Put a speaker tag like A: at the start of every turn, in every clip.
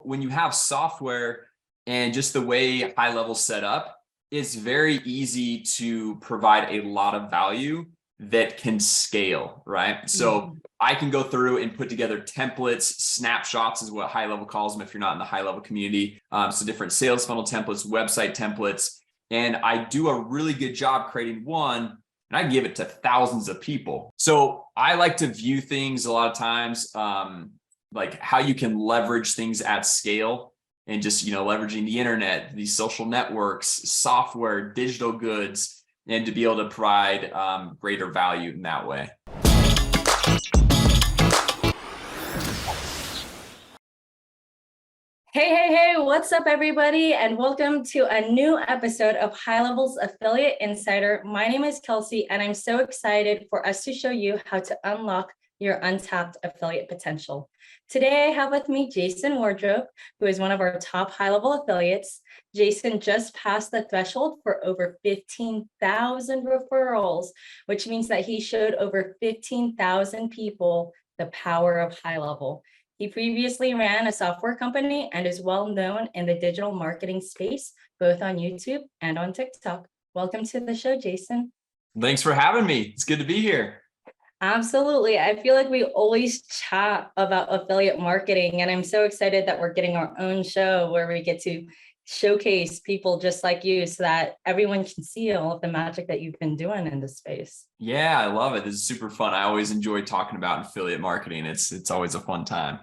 A: when you have software and just the way high level set up, it's very easy to provide a lot of value that can scale, right? So I can go through and put together templates, snapshots is what high level calls them if you're not in the high level community. So different sales funnel templates, website templates, and I do a really good job creating one, and I give it to thousands of people. So I like to view things a lot of times, like how you can leverage things at scale and just, leveraging the internet, these social networks, software, digital goods, and to be able to provide greater value in that way.
B: Hey, what's up, everybody? And welcome to a new episode of High Levels Affiliate Insider. My name is Kelsey, and I'm so excited for us to show you how to unlock your untapped affiliate potential. Today, I have with me Jason Wardrop, who is one of our top high-level affiliates. Jason just passed the threshold for over 15,000 referrals, which means that he showed over 15,000 people the power of high level. He previously ran a software company and is well known in the digital marketing space, both on YouTube and on TikTok. Welcome to the show, Jason.
A: Thanks for having me. It's good to be here.
B: Absolutely. I feel like we always chat about affiliate marketing, and I'm so excited that we're getting our own show where we get to showcase people just like you so that everyone can see all of the magic that you've been doing in this space.
A: Yeah, I love it. This is super fun. I always enjoy talking about affiliate marketing. It's always a fun time.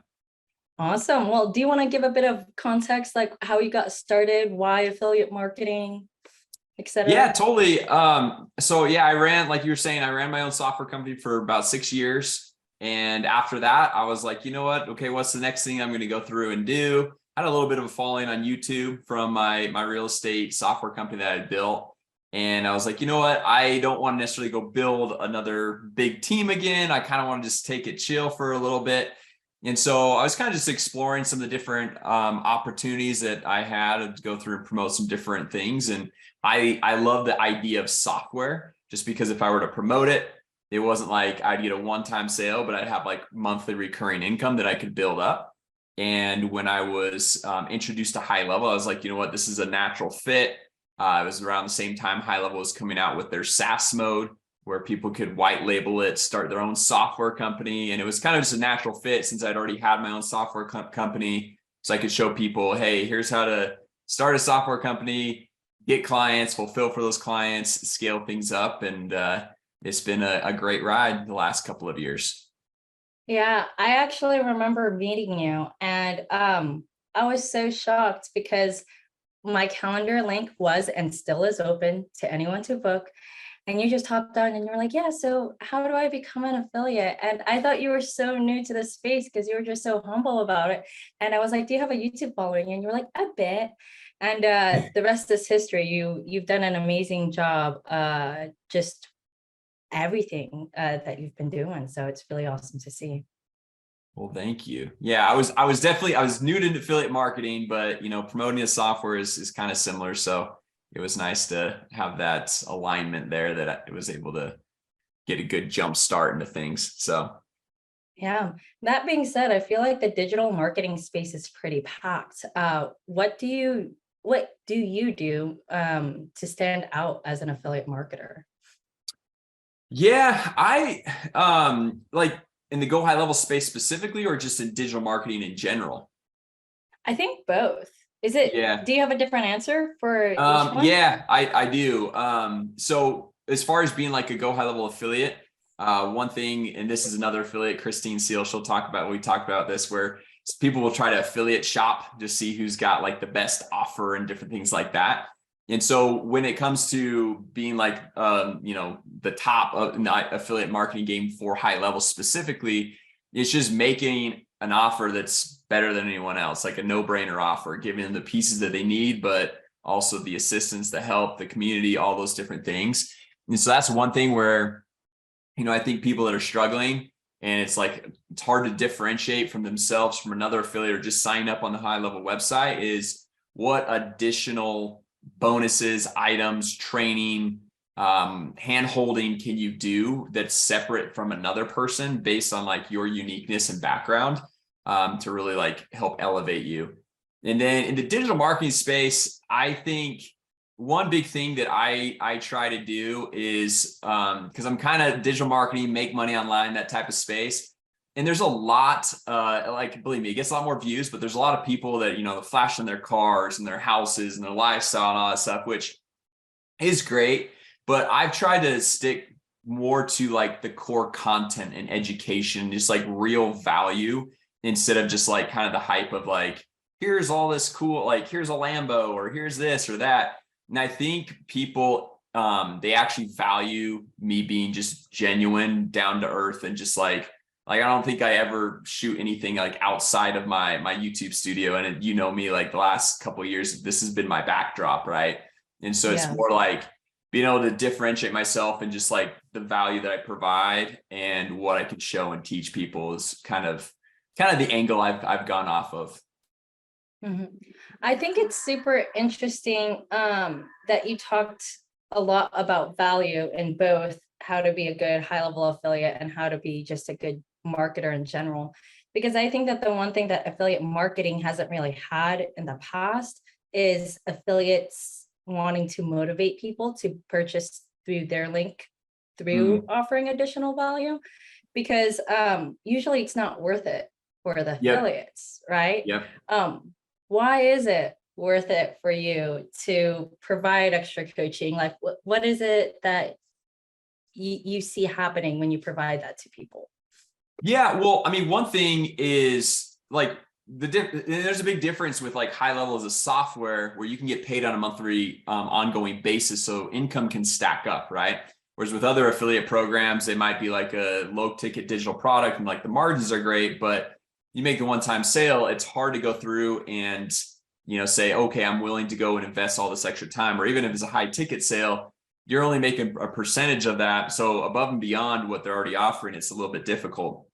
B: Awesome. Well, do you want to give a bit of context, like how you got started, why affiliate marketing, etc.?
A: Yeah, totally. So I ran, like you were saying, I ran my own software company for about 6 years. And after that, I was like, you know what? Okay, what's the next thing I'm going to go through and do? I had a little bit of a following on YouTube from my real estate software company that I built. And I was like, you know what? I don't want to necessarily go build another big team again. I kind of want to just take it chill for a little bit. And so I was kind of just exploring some of the different opportunities that I had to go through and promote some different things. And I love the idea of software, just because if I were to promote it, it wasn't like I'd get a one-time sale, but I'd have like monthly recurring income that I could build up. And when I was introduced to High Level, I was like, you know what, this is a natural fit. It was around the same time High Level was coming out with their SaaS mode, where people could white label it, start their own software company. And it was kind of just a natural fit since I'd already had my own software company. So I could show people, hey, here's how to start a software company, get clients, fulfill for those clients, scale things up. And it's been a great ride the last couple of years.
B: Yeah, I actually remember meeting you, and I was so shocked because my calendar link was and still is open to anyone to book. And you just hopped on and you were like, yeah, so how do I become an affiliate? And I thought you were so new to the space because you were just so humble about it. And I was like, do you have a YouTube following? And you were like, a bit. And the rest is history. You've done an amazing job, just everything that you've been doing. So it's really awesome to see.
A: Well, thank you. Yeah, I was new to affiliate marketing, but promoting the software is kind of similar. So it was nice to have that alignment there that I was able to get a good jump start into things. So
B: yeah, that being said, I feel like the digital marketing space is pretty packed. What do you do to stand out as an affiliate marketer?
A: Yeah, I like in the Go High Level space specifically, or just in digital marketing in general?
B: I think both. Is it?
A: Yeah.
B: Do you have a different answer for each one?
A: Yeah, I do. So as far as being like a Go High Level affiliate, one thing, and this is another affiliate, Christine Seal, she'll talk about, we talked about this, where people will try to affiliate shop to see who's got like the best offer and different things like that. And so when it comes to being like, the top of the affiliate marketing game for High Level specifically, it's just making an offer that's better than anyone else, like a no-brainer offer, giving them the pieces that they need, but also the assistance, the help, the community, all those different things. And so that's one thing where, I think people that are struggling and it's like, it's hard to differentiate from themselves from another affiliate or just signing up on the High Level website is what additional bonuses, items, training, hand-holding can you do that's separate from another person based on like your uniqueness and background, to really like help elevate you. And then in the digital marketing space, I think one big thing that I try to do is because I'm kind of digital marketing, make money online, that type of space. And there's a lot, like, believe me, it gets a lot more views, but there's a lot of people that, flash in their cars and their houses and their lifestyle and all that stuff, which is great. But I've tried to stick more to like the core content and education, just like real value, instead of just like kind of the hype of like, here's all this cool, like, here's a Lambo or here's this or that. And I think people, they actually value me being just genuine, down to earth, and just like, I don't think I ever shoot anything like outside of my YouTube studio. And me, like the last couple of years, this has been my backdrop, right? And so it's more like being able to differentiate myself and just like the value that I provide and what I can show and teach people is kind of the angle I've gone off of.
B: I think it's super interesting that you talked a lot about value in both how to be a good high-level affiliate and how to be just a good marketer in general. Because I think that the one thing that affiliate marketing hasn't really had in the past is affiliates wanting to motivate people to purchase through their link through offering additional value, because usually it's not worth it for the affiliates, right? Why is it worth it for you to provide extra coaching? Like, what is it that you see happening when you provide that to people?
A: Yeah, well, I mean, one thing is like there's a big difference with like high level as a software where you can get paid on a monthly ongoing basis, so income can stack up, right? Whereas with other affiliate programs, they might be like a low ticket digital product and like the margins are great, but you make the one-time sale, it's hard to go through and say, okay, I'm willing to go and invest all this extra time. Or even if it's a high ticket sale, you're only making a percentage of that. So above and beyond what they're already offering, it's a little bit difficult.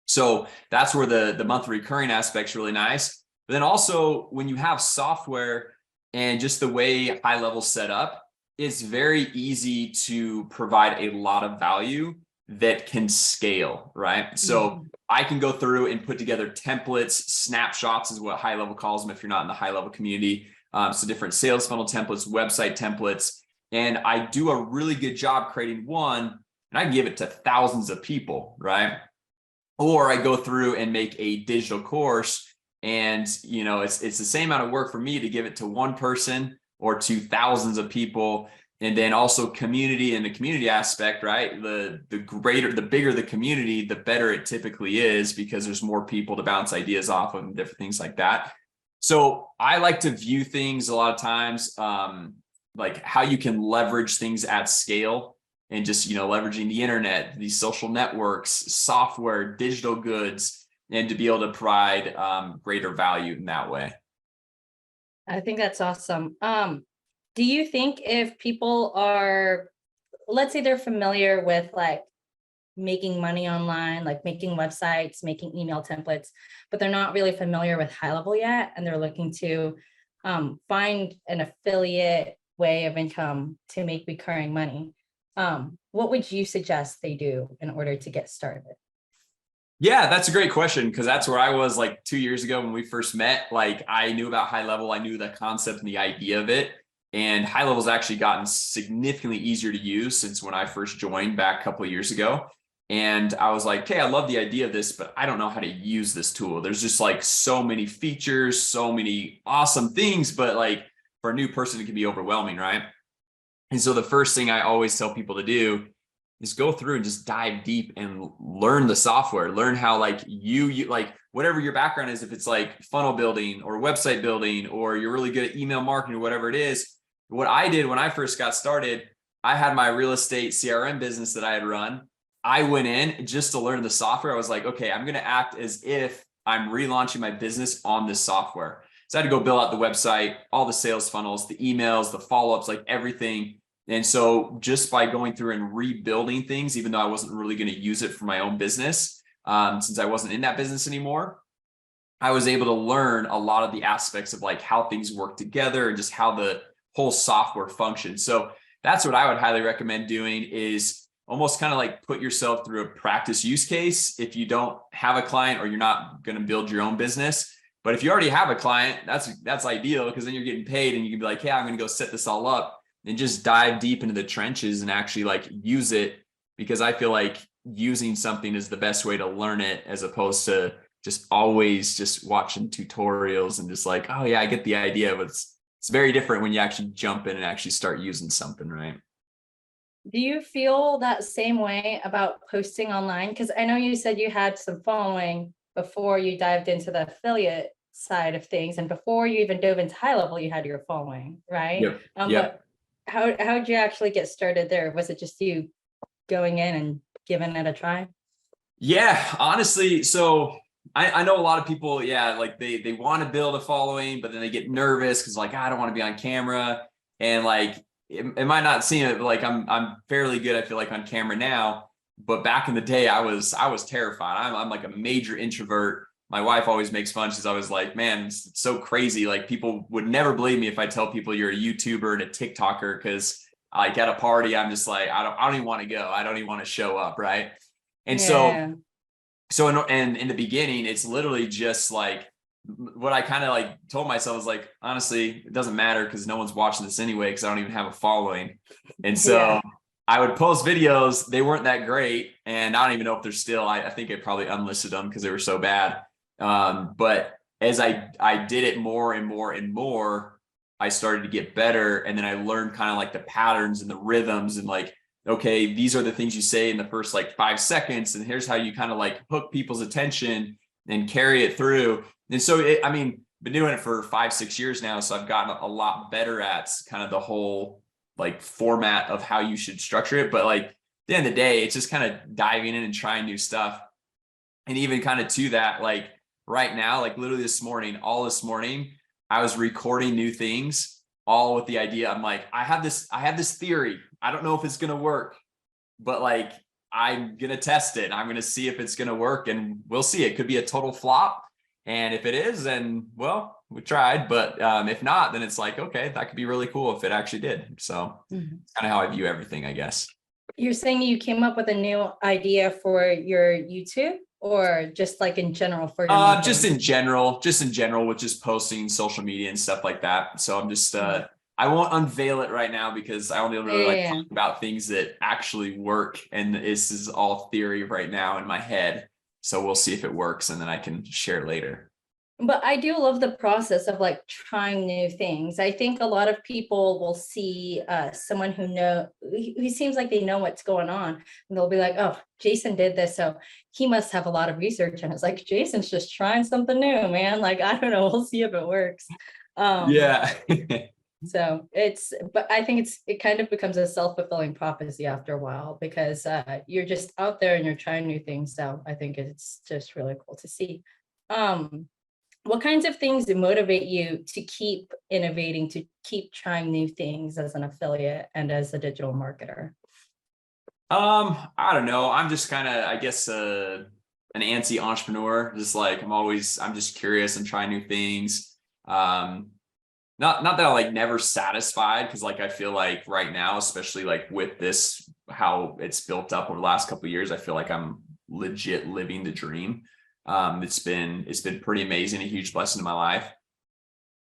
A: So that's where the monthly recurring aspect's really nice. But then also when you have software and just the way high level set up, it's very easy to provide a lot of value that can scale, right? So I can go through and put together templates, snapshots is what high level calls them if you're not in the high level community. So different sales funnel templates, website templates. And I do a really good job creating one, and I give it to thousands of people, right? Or I go through and make a digital course, and it's the same amount of work for me to give it to one person or to thousands of people. And then also community and the community aspect, right? The bigger the community, the better it typically is because there's more people to bounce ideas off of and different things like that. So I like to view things a lot of times like how you can leverage things at scale and just, leveraging the internet, these social networks, software, digital goods, and to be able to provide greater value in that way.
B: I think that's awesome. Do you think if people are, let's say they're familiar with like making money online, like making websites, making email templates, but they're not really familiar with high level yet, and they're looking to find an affiliate way of income to make recurring money, what would you suggest they do in order to get started?
A: Yeah, that's a great question, because that's where I was like 2 years ago when we first met. Like I knew about high level, I knew the concept and the idea of it. And high level's actually gotten significantly easier to use since when I first joined back a couple of years ago. And I was like, okay, I love the idea of this, but I don't know how to use this tool. There's just like so many features, so many awesome things, but like for a new person, it can be overwhelming, right? And so the first thing I always tell people to do is go through and just dive deep and learn the software, learn how like you like whatever your background is, if it's like funnel building or website building, or you're really good at email marketing or whatever it is. What I did when I first got started, I had my real estate CRM business that I had run. I went in just to learn the software. I was like, okay, I'm going to act as if I'm relaunching my business on this software. So I had to go build out the website, all the sales funnels, the emails, the follow-ups, like everything. And so just by going through and rebuilding things, even though I wasn't really going to use it for my own business, since I wasn't in that business anymore, I was able to learn a lot of the aspects of like how things work together and just how the whole software functions. So that's what I would highly recommend doing, is almost kind of like put yourself through a practice use case. If you don't have a client or you're not going to build your own business, But if you already have a client, that's ideal, because then you're getting paid and you can be like, hey, I'm going to go set this all up and just dive deep into the trenches and actually like use it, because I feel like using something is the best way to learn it, as opposed to just always just watching tutorials and just like, oh yeah, I get the idea, but it's very different when you actually jump in and actually start using something, right?
B: Do you feel that same way about posting online? Because I know you said you had some following before you dived into the affiliate side of things, and before you even dove into high level, you had your following, right?
A: Yep. Yep.
B: But how did you actually get started there? Was it just you going in and giving it a try?
A: Yeah, honestly, so I know a lot of people, yeah, like they want to build a following, but then they get nervous because like, I don't want to be on camera. And like it might not seem it, but like I'm fairly good, I feel like, on camera now. But back in the day, I was terrified. I'm like a major introvert. My wife always makes fun. She's always like, man, it's so crazy. Like, people would never believe me if I tell people you're a YouTuber and a TikToker, because like at a party, I'm just like, I don't even want to go. I don't even want to show up, right? And so
B: Yeah.
A: in the beginning, it's literally just like, what I kind of like told myself is like, honestly, it doesn't matter because no one's watching this anyway, because I don't even have a following. And
B: Yeah.
A: so I would post videos. They weren't that great, and I don't even know if they're still. I think I probably unlisted them because they were so bad. But as I did it more and more and more, I started to get better, and then I learned kind of like the patterns and the rhythms, and like, okay, these are the things you say in the first like 5 seconds, and here's how you kind of like hook people's attention and carry it through. And so I mean, been doing it for 5-6 years now, so I've gotten a lot better at kind of the whole like format of how you should structure it. But like, at the end of the day, it's just kind of diving in and trying new stuff. And even kind of to that, like right now, like literally all this morning, I was recording new things, all with the idea. I'm like, I have this theory. I don't know if it's gonna work, but like, I'm gonna test it. I'm gonna see if it's gonna work, and we'll see. It could be a total flop. And if it is, then well, we tried. But if not, then it's like, okay, that could be really cool if it actually did. So
B: Mhm.
A: it's kind of how I view everything, I guess.
B: You're saying you came up with a new idea for your YouTube, or just like in general for your new
A: Just
B: things?
A: in general, with just posting social media and stuff like that. So I'm just
B: Mhm.
A: I won't unveil it right now, because I only really like
B: Yeah.
A: talking about things that actually work, and this is all theory right now in my head. So we'll see if it works, and then I can share later.
B: But I do love the process of like trying new things. I think a lot of people will see someone who seems like they know what's going on, and they'll be like, "Oh, Jason did this, so he must have a lot of research." And it's like, Jason's just trying something new, man. Like, I don't know, we'll see if it works. Um,
A: Yeah.
B: but I think it kind of becomes a self-fulfilling prophecy after a while, because you're just out there and you're trying new things. So I think it's just really cool to see. Um, what kinds of things motivate you to keep innovating, to keep trying new things as an affiliate and as a digital marketer?
A: I don't know. I'm just kind of, I guess, an antsy entrepreneur. Just like, I'm just curious and trying new things. Not that I'm like never satisfied, because like I feel like right now, especially like with this, how it's built up over the last couple of years, I feel like I'm legit living the dream. It's been pretty amazing, a huge blessing in my life.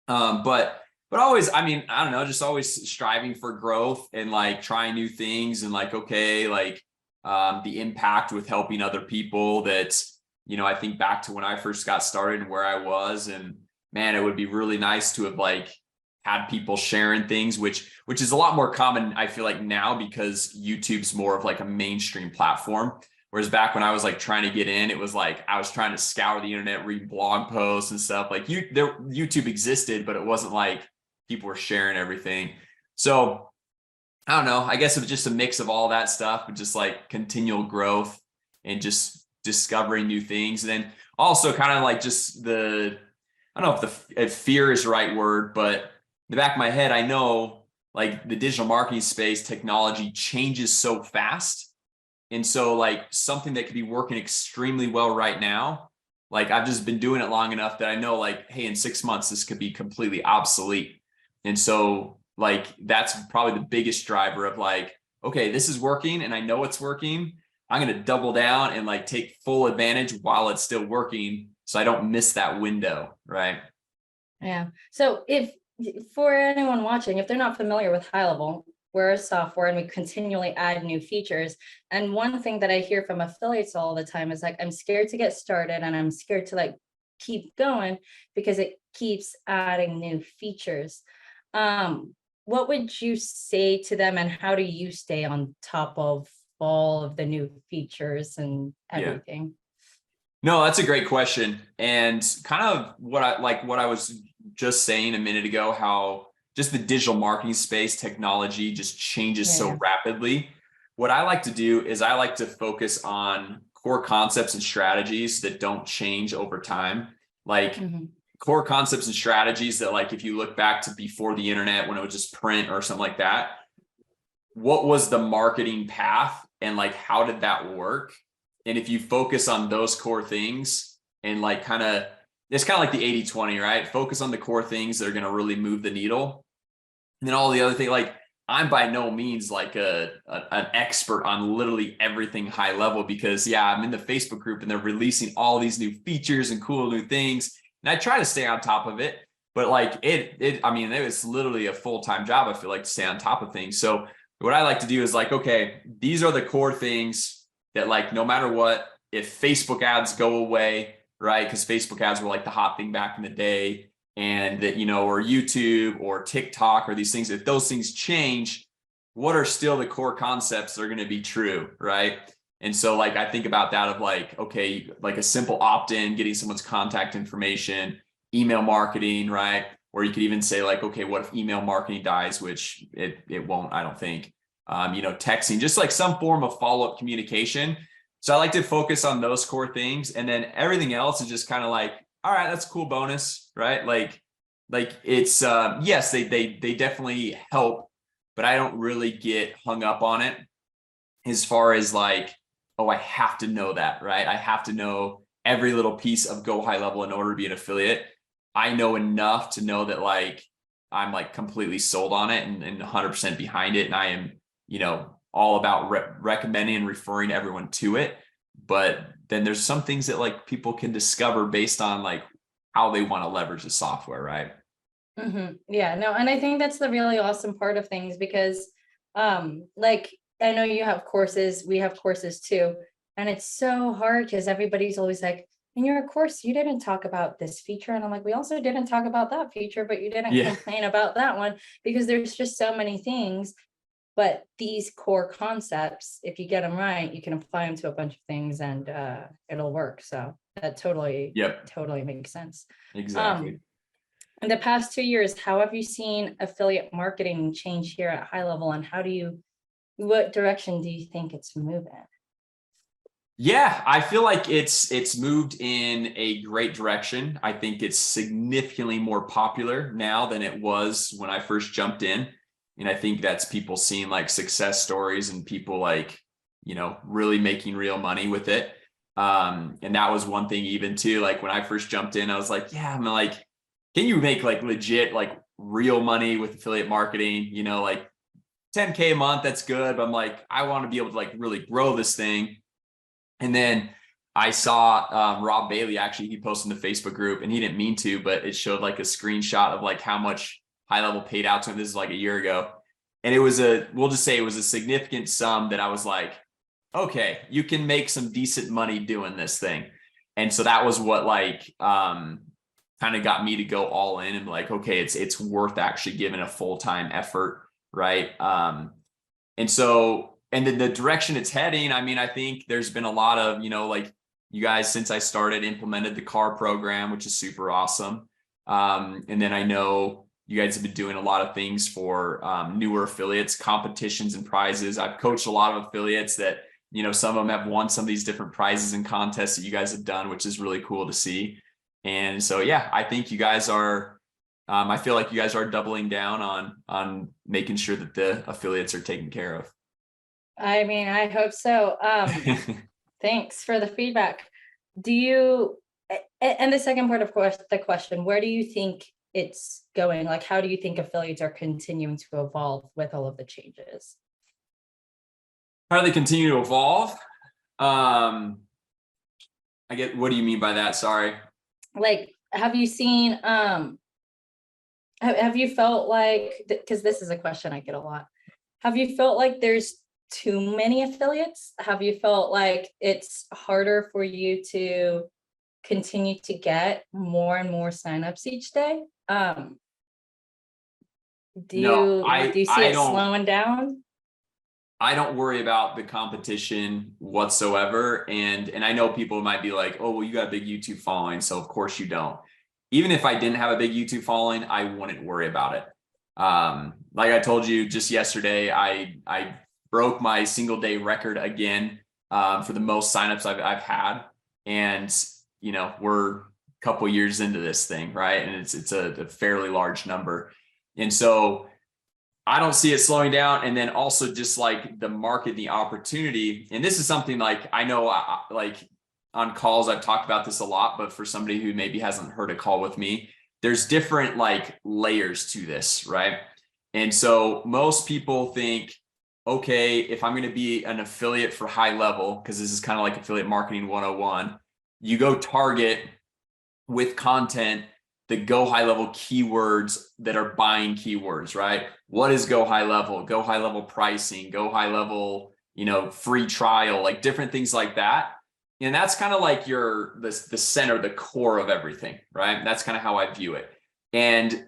A: But always, I mean, I don't know, just always striving for growth and like trying new things, and like, okay, like the impact with helping other people. That, I think back to when I first got started and where I was, and man, it would be really nice to have like had people sharing things, which is a lot more common, I feel like, now, because YouTube's more of like a mainstream platform. Whereas back when I was like trying to get in, it was like I was trying to scour the internet, read blog posts and stuff. Like YouTube existed, but it wasn't like people were sharing everything. So I don't know. I guess it was just a mix of all that stuff, but just like continual growth and just discovering new things. And then also kind of like just I don't know if fear is the right word, but in the back of my head, I know like the digital marketing space, technology changes so fast. And so like something that could be working extremely well right now, like I've just been doing it long enough that I know like, hey, in 6 months, this could be completely obsolete. And so like, that's probably the biggest driver of like, okay, this is working and I know it's working. I'm going to double down and like take full advantage while it's still working. so I don't miss that window, right?
B: Yeah. So if for anyone watching, if they're not familiar with High Level, we're a software and we continually add new features. And one thing that I hear from affiliates all the time is like, I'm scared to get started and I'm scared to like keep going because it keeps adding new features. What would you say to them and how do you stay on top of all of the new features and
A: Yeah.
B: everything?
A: No, that's a great question. And kind of what I was just saying a minute ago, how just the digital marketing space technology just changes so
B: Yeah.
A: rapidly. What I like to do is I like to focus on core concepts and strategies that don't change over time. Like
B: Mhm.
A: core concepts and strategies that, like, if you look back to before the internet when it was just print or something like that, what was the marketing path and like how did that work? And if you focus on those core things and like kind of, it's kind of like the 80-20, right? Focus on the core things that are going to really move the needle. And then all the other things, like, I'm by no means like an expert on literally everything high level, because yeah, I'm in the Facebook group and they're releasing all these new features and cool new things. And I try to stay on top of it, but like I mean, it was literally a full-time job, I feel like, to stay on top of things. So what I like to do is like, okay, these are the core things that, like, no matter what, if Facebook ads go away, right? Because Facebook ads were like the hot thing back in the day, and that, you know, or YouTube or TikTok or these things, if those things change, what are still the core concepts that are going to be true, right? And so like I think about that of like, okay, like a simple opt-in, getting someone's contact information, email marketing, right? Or you could even say like, okay, what if email marketing dies, which it won't, I don't think. You know, texting, just like some form of follow-up communication. So I like to focus on those core things, and then everything else is just kind of like, all right, that's a cool bonus, right? Like it's yes, they definitely help, but I don't really get hung up on it as far as like, oh, I have to know that, right? I have to know every little piece of Go High Level in order to be an affiliate. I know enough to know that like I'm like completely sold on it and 100% behind it, and I am, you know, all about recommending and referring everyone to it. But then there's some things that like people can discover based on like how they want to leverage the software, right?
B: Yeah, no, and I think that's the really awesome part of things because like I know you have courses, we have courses too, and it's so hard because everybody's always like, in your course, you didn't talk about this feature. And I'm like, we also didn't talk about that feature, but you didn't
A: Yeah.
B: complain about that one because there's just so many things. But these core concepts, if you get them right, you can apply them to a bunch of things and it'll work. So that totally,
A: Yep.
B: totally makes sense.
A: Exactly.
B: Um, in the past 2 years, how have you seen affiliate marketing change here at High Level, and what direction do you think it's moving?
A: Yeah, I feel like it's moved in a great direction. I think it's significantly more popular now than it was when I first jumped in. And I think that's people seeing like success stories and people like, you know, really making real money with it. And that was one thing even too, like when I first jumped in, I was like, yeah, I'm like, can you make like legit, like real money with affiliate marketing? You know, like 10K a month, that's good. But I'm like, I want to be able to like really grow this thing. And then I saw Rob Bailey, actually, he posted in the Facebook group, and he didn't mean to, but it showed like a screenshot of like how much High Level paid out to him. This is like a year ago. And it was we'll just say it was a significant sum that I was like, okay, you can make some decent money doing this thing. And so that was what like kind of got me to go all in and like, okay, it's worth actually giving a full-time effort, right? And so, and then the direction it's heading, I mean, I think there's been a lot of, you know, like you guys, since I started, implemented the car program, which is super awesome. And then I know you guys have been doing a lot of things for newer affiliates, competitions and prizes. I've coached a lot of affiliates that, you know, some of them have won some of these different prizes and contests that you guys have done, which is really cool to see. And so, yeah, I think you guys are, I feel like you guys are doubling down on making sure that the affiliates are taken care of.
B: I mean, I hope so. Thanks for the feedback. Do you, and the second part of course, the question, where do you think it's going? Like, how do you think affiliates are continuing to evolve with all of the changes?
A: How do they continue to evolve? I get, what do you mean by that? Sorry.
B: like, have you seen, have you felt like, because this is a question I get a lot. Have you felt like there's too many affiliates? Have you felt like it's harder for you to continue to get more and more signups each day? Do
A: No,
B: you see it slowing down?
A: I don't worry about the competition whatsoever. And I know people might be like, oh, well, you got a big YouTube following, so of course you don't. Even if I didn't have a big YouTube following, I wouldn't worry about it. Like I told you just yesterday, I broke my single day record again for the most signups I've had. And we're a couple years into this thing, right? And it's a fairly large number. And so I don't see it slowing down. And then also just like the market, the opportunity. And this is something like I know like on calls, I've talked about this a lot, but for somebody who maybe hasn't heard a call with me, there's different like layers to this, right? And so most people think, okay, if I'm going to be an affiliate for high level, because this is kind of like affiliate marketing 101, you go target with content the go high level keywords that are buying keywords, right? What is go high level? Go high level pricing, go high level, free trial, like different things like that. And that's kind of like the center, the core of everything, right? That's kind of how I view it. And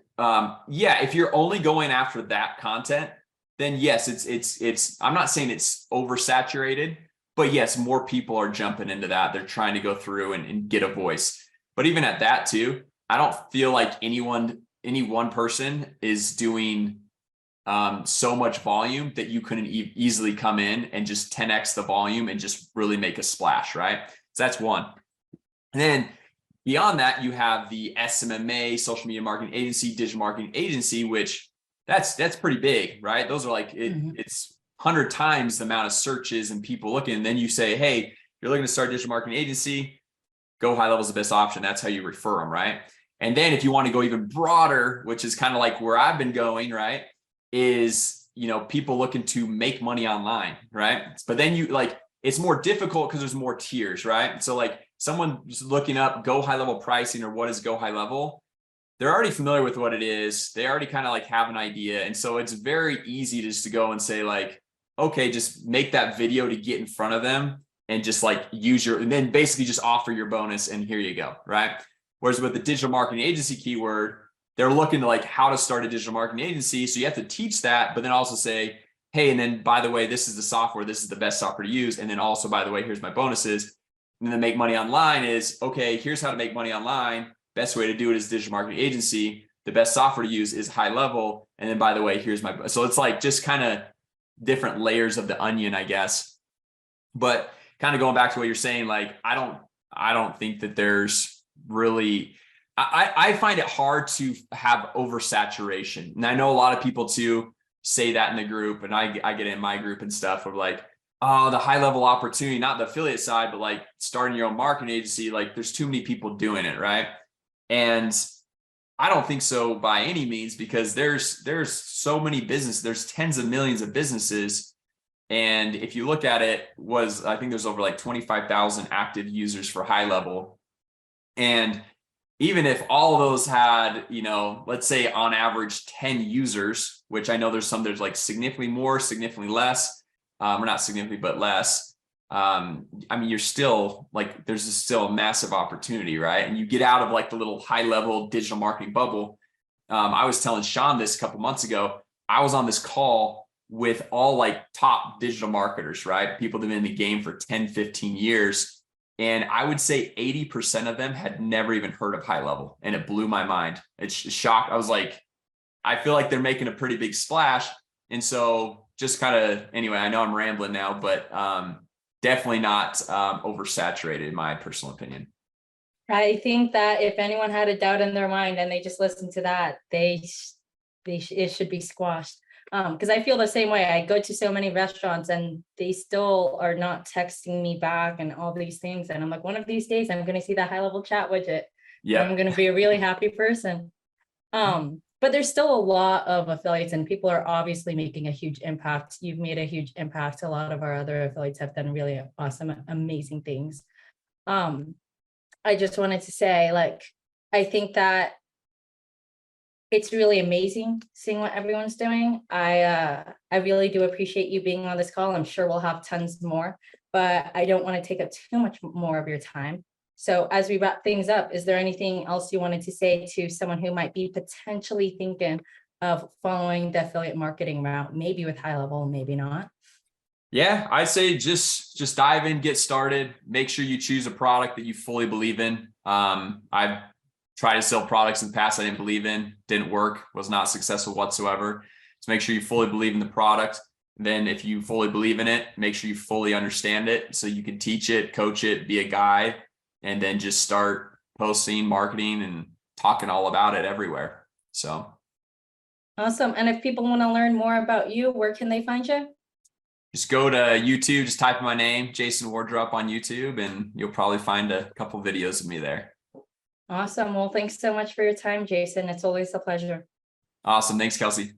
A: yeah, if you're only going after that content, then yes, it's I'm not saying it's oversaturated, but yes, more people are jumping into that. They're trying to go through and get a voice. But even at that too, I don't feel like any one person is doing so much volume that you couldn't easily come in and just 10x the volume and just really make a splash, right? So that's one. And then beyond that, you have the SMMA, social media marketing agency, digital marketing agency, which that's pretty big, right? Those are like it's 100 times the amount of searches and people looking. And then you say, hey, you're looking to start a digital marketing agency, go high level is the best option. That's how you refer them, right? And then if you want to go even broader, which is kind of like where I've been going, right, is, people looking to make money online, right? But then it's more difficult because there's more tiers, right? So like someone just looking up go high level pricing or what is go high level, they're already familiar with what it is. They already kind of like have an idea. And so it's very easy just to go and say like, okay, just make that video to get in front of them and just like and then basically just offer your bonus and here you go, right? Whereas with the digital marketing agency keyword, they're looking to like how to start a digital marketing agency. So you have to teach that, but then also say, hey, and then by the way, this is the software, this is the best software to use. And then also, by the way, here's my bonuses. And then make money online is, okay, here's how to make money online. Best way to do it is digital marketing agency. The best software to use is high level. And then by the way, here's so it's like just kind of different layers of the onion, I guess. But kind of going back to what you're saying, like, I don't think that there's really, I find it hard to have oversaturation. And I know a lot of people too say that in the group, and I get in my group and stuff of like, oh, the high level opportunity, not the affiliate side, but like starting your own marketing agency, like there's too many people doing it, right? And I don't think so by any means, because there's so many businesses, there's tens of millions of businesses. And if you look at it, I think there's over like 25,000 active users for high level. And even if all of those had, let's say on average 10 users, which I know there's like significantly more, significantly less, or not significantly, but less. I mean, you're still like, there's still a massive opportunity, right? And you get out of like the little high level digital marketing bubble. I was telling Sean this a couple months ago. I was on this call with all like top digital marketers, right? People that have been in the game for 10, 15 years. And I would say 80% of them had never even heard of high level. And it blew my mind. It's shocked. I was like, I feel like they're making a pretty big splash. And so just kind of, anyway, I know I'm rambling now, but definitely not oversaturated in my personal opinion.
B: I think that if anyone had a doubt in their mind and they just listened to that, it should be squashed. Because I feel the same way. I go to so many restaurants and they still are not texting me back and all these things. And I'm like, one of these days I'm going to see that high level chat widget. Yeah, I'm going to be a really happy person. But there's still a lot of affiliates and people are obviously making a huge impact. You've made a huge impact. A lot of our other affiliates have done really awesome, amazing things. I just wanted to say, like, I think that it's really amazing seeing what everyone's doing. I really do appreciate you being on this call. I'm sure we'll have tons more, but I don't want to take up too much more of your time. So as we wrap things up, is there anything else you wanted to say to someone who might be potentially thinking of following the affiliate marketing route, maybe with High Level, maybe not?
A: Yeah, I'd say just dive in, get started. Make sure you choose a product that you fully believe in. I've tried to sell products in the past I didn't believe in, didn't work, was not successful whatsoever. So make sure you fully believe in the product. Then if you fully believe in it, make sure you fully understand it so you can teach it, coach it, be a guide, and then just start posting, marketing, and talking all about it everywhere. So
B: Awesome. And if people want to learn more about you, where can they find you?
A: just go to YouTube, just type in my name, Jason Wardrop on YouTube, and you'll probably find a couple videos of me there.
B: Awesome. Well, thanks so much for your time, Jason. It's always a pleasure.
A: Awesome. Thanks, Kelsey.